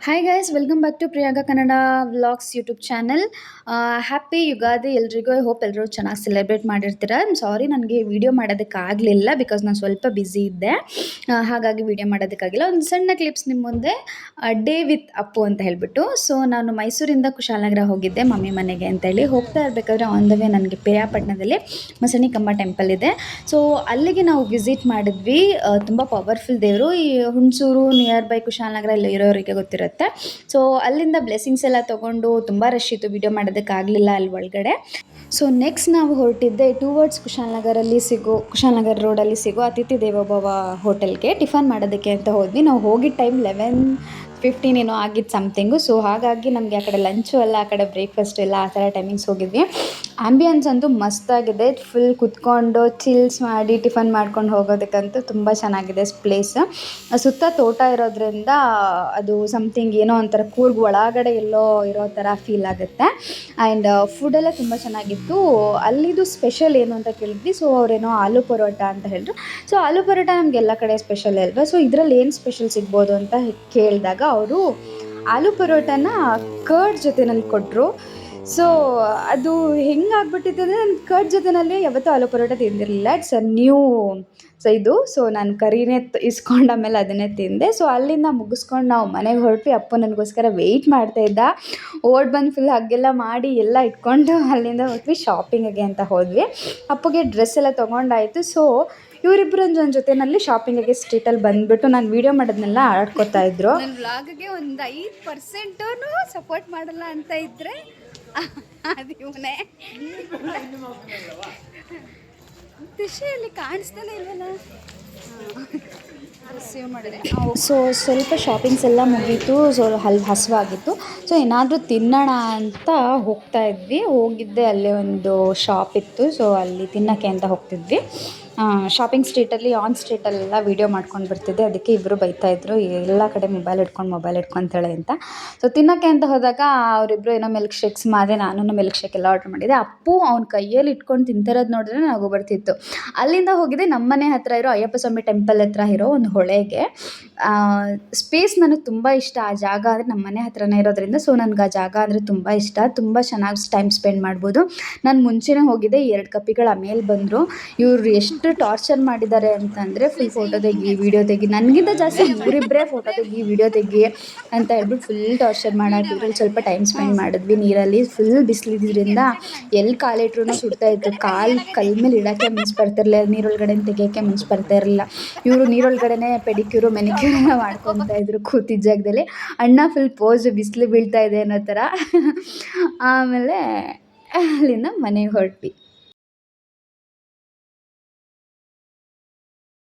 Hi guys welcome back to Priyanka Kannada vlogs YouTube channel. Happy Ugadi ಎಲ್ರಿಗೂ. I hope ಎಲ್ಲರೂ ಚೆನ್ನಾಗಿ celebrate ಮಾಡಿರ್ತೀರ. ಸಾರಿ ನನಗೆ ವಿಡಿಯೋ ಮಾಡೋದಕ್ಕಾಗಲಿಲ್ಲ ಬಿಕಾಸ್ ನಾನು ಸ್ವಲ್ಪ ಬ್ಯುಸಿ ಇದ್ದೆ. ಹಾಗಾಗಿ ವಿಡಿಯೋ ಮಾಡೋದಕ್ಕಾಗಿಲ್ಲ. ಒಂದು ಸಣ್ಣ ಕ್ಲಿಪ್ಸ್ ನಿಮ್ಮ ಮುಂದೆ ಡೇ ವಿತ್ ಅಪ್ಪು ಅಂತ ಹೇಳಿಬಿಟ್ಟು. ಸೊ ನಾನು ಮೈಸೂರಿಂದ ಕುಶಾಲನಗರ ಹೋಗಿದ್ದೆ ಮಮ್ಮಿ ಮನೆಗೆ ಅಂತೇಳಿ. ಹೋಗ್ತಾ ಇರಬೇಕಾದ್ರೆ ಆನ್ ದ ವೇ ನನಗೆ ಪಿರಿಯಾಪಟ್ಟಣದಲ್ಲಿ ಮಸಣಿ ಕಂಬ ಟೆಂಪಲ್ ಇದೆ. ಸೊ ಅಲ್ಲಿಗೆ ನಾವು ವಿಸಿಟ್ ಮಾಡಿದ್ವಿ. ತುಂಬ ಪವರ್ಫುಲ್ ದೇವರು. ಈ ಹುಣಸೂರು ನಿಯರ್ ಬೈ ಕುಶಾಲನಗರ ಇಲ್ಲಿ ಇರೋರಿಗೆ ಗೊತ್ತಿರುತ್ತೆ. ಸೊ ಅಲ್ಲಿಂದ ಬ್ಲೆಸ್ಸಿಂಗ್ಸ್ ಎಲ್ಲ ತೊಗೊಂಡು ತುಂಬ ರಶ್ ಇತ್ತು, ವಿಡಿಯೋ ಮಾಡೋದಕ್ಕಾಗಲಿಲ್ಲ ಅಲ್ಲಿ ಒಳಗಡೆ. ಸೊ ನೆಕ್ಸ್ಟ್ ನಾವು ಹೊರಟಿದ್ದೆ ಟುವರ್ಡ್ಸ್ ಕುಶಾಲನಗರ ರೋಡಲ್ಲಿ ಸಿಗೋ ಅತಿಥಿ ದೇವೋಭವ ಹೋಟೆಲ್ಗೆ ಟಿಫನ್ ಮಾಡೋದಕ್ಕೆ ಅಂತ ಹೋದ್ವಿ. ನಾವು ಹೋಗಿದ್ದ ಟೈಮ್ 11:15 ಏನೋ ಆಗಿದ್ದು ಸಮಥಿಂಗು. ಸೊ ಹಾಗಾಗಿ ನಮಗೆ ಆ ಕಡೆ ಲಂಚು ಎಲ್ಲ, ಆ ಕಡೆ ಬ್ರೇಕ್ಫಾಸ್ಟ್ ಎಲ್ಲ ಆ ಥರ ಟೈಮಿಂಗ್ಸ್ ಹೋಗಿದ್ವಿ. ಆ್ಯಂಬಿಯನ್ಸ್ ಅಂತೂ ಮಸ್ತಾಗಿದೆ. ಫುಲ್ ಕುತ್ಕೊಂಡು ಚಿಲ್ಸ್ ಮಾಡಿ ಟಿಫನ್ ಮಾಡ್ಕೊಂಡು ಹೋಗೋದಕ್ಕಂತೂ ತುಂಬ ಚೆನ್ನಾಗಿದೆ ಪ್ಲೇಸ್. ಸುತ್ತ ತೋಟ ಇರೋದ್ರಿಂದ ಅದು ಸಮಥಿಂಗ್ ಏನೋ ಒಂಥರ ಕೂರ್ಗ್ ಒಳಗಡೆ ಎಲ್ಲೋ ಇರೋ ಥರ ಫೀಲ್ ಆಗುತ್ತೆ. ಆ್ಯಂಡ್ ಫುಡ್ಡೆಲ್ಲ ತುಂಬ ಚೆನ್ನಾಗಿತ್ತು. ಅಲ್ಲಿದು ಸ್ಪೆಷಲ್ ಏನು ಅಂತ ಕೇಳಿದ್ವಿ. ಸೊ ಅವರೇನೋ ಆಲೂ ಪರೋಟ ಅಂತ ಹೇಳಿದ್ರು. ಸೊ ಆಲೂ ಪರೋಟ ನಮ್ಗೆ ಎಲ್ಲ ಕಡೆ ಸ್ಪೆಷಲ್ ಅಲ್ವಾ. ಸೊ ಇದರಲ್ಲಿ ಏನು ಸ್ಪೆಷಲ್ ಸಿಗ್ಬೋದು ಅಂತ ಕೇಳಿದಾಗ ಅವರು ಆಲೂ ಪರೋಟನ ಕರ್ಡ್ ಜೊತೆನಲ್ಲಿ ಕೊಟ್ಟರು. ಸೊ ಅದು ಹೆಂಗಾಗ್ಬಿಟ್ಟಿತ್ತು ಅಂದರೆ ನಾನು ಕರ್ಡ್ ಜೊತೆನಲ್ಲಿ ಯಾವತ್ತೂ ಆಲೂ ಪರೋಟ ತಿಂದಿರಲಿಲ್ಲ. ಇಟ್ಸ್ ಅ ನ್ಯೂ ಇದು. ಸೊ ನಾನು ಕರಿನೇ ಇಸ್ಕೊಂಡು ಆಮೇಲೆ ಅದನ್ನೇ ತಿಂದೆ. ಸೊ ಅಲ್ಲಿಂದ ಮುಗಿಸ್ಕೊಂಡು ನಾವು ಮನೆಗೆ ಹೊರಟ್ವಿ. ಅಪ್ಪು ನನಗೋಸ್ಕರ ವೆಯ್ಟ್ ಮಾಡ್ತಾಯಿದ್ದ. ಬಂದು ಫುಲ್ ಹಗ್ಗೆಲ್ಲ ಮಾಡಿ ಎಲ್ಲ ಇಟ್ಕೊಂಡು ಅಲ್ಲಿಂದ ಹೋದ್ವಿ ಶಾಪಿಂಗಿಗೆ ಅಂತ ಹೋದ್ವಿ. ಅಪ್ಪುಗೆ ಡ್ರೆಸ್ ಎಲ್ಲ ತೊಗೊಂಡಾಯಿತು. ಸೊ ಇವರಿಬ್ಬರು ನನ್ನ ಜೊತೆಯಲ್ಲಿ ಶಾಪಿಂಗಿಗೆ ಸ್ಟ್ರೀಟಲ್ಲಿ ಬಂದುಬಿಟ್ಟು ನಾನು ವೀಡಿಯೋ ಮಾಡೋದನ್ನೆಲ್ಲ ಆಡ್ಕೊತಾ ಇದ್ರು. ನನ್ನ ವ್ಲಾಗಿಗೆ ಒಂದು 5% ಸಪೋರ್ಟ್ ಮಾಡಲ್ಲ ಅಂತ ಇದ್ದರೆ ಅದು ಇವನೇ. ದಿಶೆಯಲ್ಲಿ ಕಾಣಿಸ್ತಾನೆ ಇಲ್ವಲ್ಲ. ಸೇವ್ ಮಾಡಿದೆ. ಸೊ ಸ್ವಲ್ಪ ಶಾಪಿಂಗ್ಸ್ ಎಲ್ಲ ಮುಗೀತು. ಸೊ ಅಲ್ಲಿ ಹಸಿವಾಗಿತ್ತು. ಸೊ ಏನಾದರೂ ತಿನ್ನೋಣ ಅಂತ ಹೋಗ್ತಾ ಇದ್ವಿ. ಹೋಗಿದ್ದೆ ಅಲ್ಲೇ ಒಂದು ಶಾಪ್ ಇತ್ತು. ಸೊ ಅಲ್ಲಿ ತಿನ್ನೋಕ್ಕೆ ಅಂತ ಹೋಗ್ತಿದ್ವಿ. ಶಾಪಿಂಗ್ ಸ್ಟ್ರೀಟಲ್ಲಿ ಆನ್ ಸ್ಟ್ರೀಟಲ್ಲೆಲ್ಲ ವೀಡಿಯೋ ಮಾಡ್ಕೊಂಡು ಬರ್ತಿದ್ದೆ. ಅದಕ್ಕೆ ಇಬ್ಬರು ಬೈತಾಯಿದ್ರು, ಎಲ್ಲ ಕಡೆ ಮೊಬೈಲ್ ಇಟ್ಕೊಂತಾಳೆ ಅಂತ. ಸೊ ತಿನ್ನೋಕ್ಕೆ ಅಂತ ಹೋದಾಗ ಅವರಿಬ್ಬರು ಏನೋ ಮಿಲ್ಕ್ ಶೇಕ್ಸ್ ಮಾಡಿದೆ. ನಾನು ಮಿಲ್ಕ್ ಶೇಕ್ ಎಲ್ಲ ಆರ್ಡ್ರ್ ಮಾಡಿದೆ. ಅಪ್ಪು ಅವ್ನ ಕೈಯಲ್ಲಿ ಇಟ್ಕೊಂಡು ತಿಂತಿರೋದು ನೋಡಿದ್ರೆ ನಗು ಬರ್ತಿತ್ತು. ಅಲ್ಲಿಂದ ಹೋಗಿದ್ದೆ ನಮ್ಮ ಮನೆ ಹತ್ತಿರ ಇರೋ ಅಯ್ಯಪ್ಪ ಸ್ವಾಮಿ ಟೆಂಪಲ್ ಹತ್ರ ಇರೋ ಒಂದು ಹೊಳೆಗೆ. ಸ್ಪೇಸ್ ನನಗೆ ತುಂಬ ಇಷ್ಟ. ಆ ಜಾಗ ಅಂದರೆ ನಮ್ಮ ಮನೆ ಹತ್ರನೇ ಇರೋದ್ರಿಂದ ಸೊ ನನಗೆ ಆ ಜಾಗ ಅಂದರೆ ತುಂಬ ಇಷ್ಟ. ತುಂಬ ಚೆನ್ನಾಗಿ ಟೈಮ್ ಸ್ಪೆಂಡ್ ಮಾಡ್ಬೋದು. ನಾನು ಮುಂಚೆನೇ ಹೋಗಿದ್ದೆ. 2 ಕಪಿಗಳು ಆಮೇಲೆ ಬಂದರು. ಇವರು ಎಷ್ಟು ಟಾರ್ಚರ್ ಮಾಡಿದ್ದಾರೆ ಅಂತಂದರೆ ಫುಲ್ ಫೋಟೋ ತೆಗಿ, ವಿಡಿಯೋ ತೆಗಿ, ನನಗಿಂತ ಜಾಸ್ತಿ ಇವರಿಬ್ಬರೇ ಫೋಟೋ ತೆಗಿ, ವಿಡಿಯೋ ತೆಗಿ ಅಂತ ಹೇಳ್ಬಿಟ್ಟು ಫುಲ್ ಟಾರ್ಚರ್ ಮಾಡಾಕಿದ್ರು. ಸ್ವಲ್ಪ ಟೈಮ್ ಸ್ಪೆಂಡ್ ಮಾಡಿದ್ವಿ ನೀರಲ್ಲಿ. ಫುಲ್ ಬಿಸಿಲಿದ್ರಿಂದ ಎಲ್ಲಿ ಕಾಲಿಟ್ರೂ ಸುಡ್ತಾಯಿತ್ತು. ಕಲ್ ಮೇಲೆ ಇಡೋಕ್ಕೆ ಮನ್ಸು ಬರ್ತಿರಲಿಲ್ಲ, ನೀರೊಳಗಡೆ ತೆಗಿಯೋಕ್ಕೆ ಮನ್ಸು ಬರ್ತಾ ಇರಲಿಲ್ಲ. ಇವರು ನೀರೊಳಗಡೆ ಪೆಡಿಕ್ಯೂರು ಮೆನಿಕ್ಯೂರ್ ಎಲ್ಲ ಮಾಡ್ಕೊತಾ ಇದ್ರು ಕೂತಿದ್ದ ಜಾಗದಲ್ಲಿ. ಅಣ್ಣ ಫುಲ್ ಪೋಸ್, ಬಿಸಿಲು ಬೀಳ್ತಾ ಇದೆ ಅನ್ನೋ ಥರ. ಆಮೇಲೆ ಅಲ್ಲಿಂದ ಮನೆಗೆ ಹೊರಟ್ವಿ.